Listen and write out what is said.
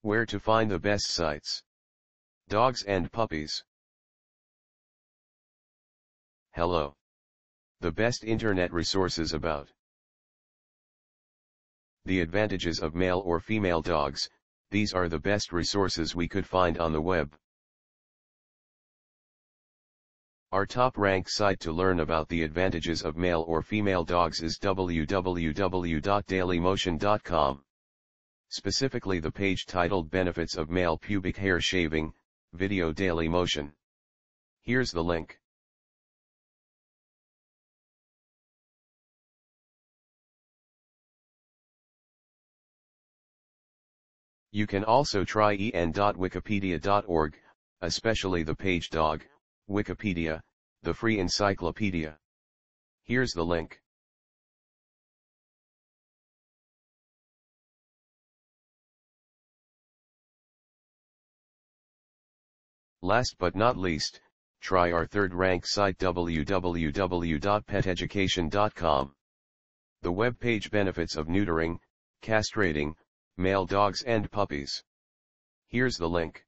Where to find the best sites. Dogs and puppies. Hello. The best internet resources about the advantages of male or female dogs. These are the best resources we could find on the web. Our top-ranked site to learn about the advantages of male or female dogs is www.dailymotion.com. Specifically the page titled Benefits of Male Pubic Hair Shaving, Video Dailymotion. Here's the link. You can also try en.wikipedia.org, especially the page Dog, Wikipedia, the free encyclopedia. Here's the link. Last but not least, try our third-ranked site www.peteducation.com. The web page benefits of neutering, castrating, male dogs and puppies. Here's the link.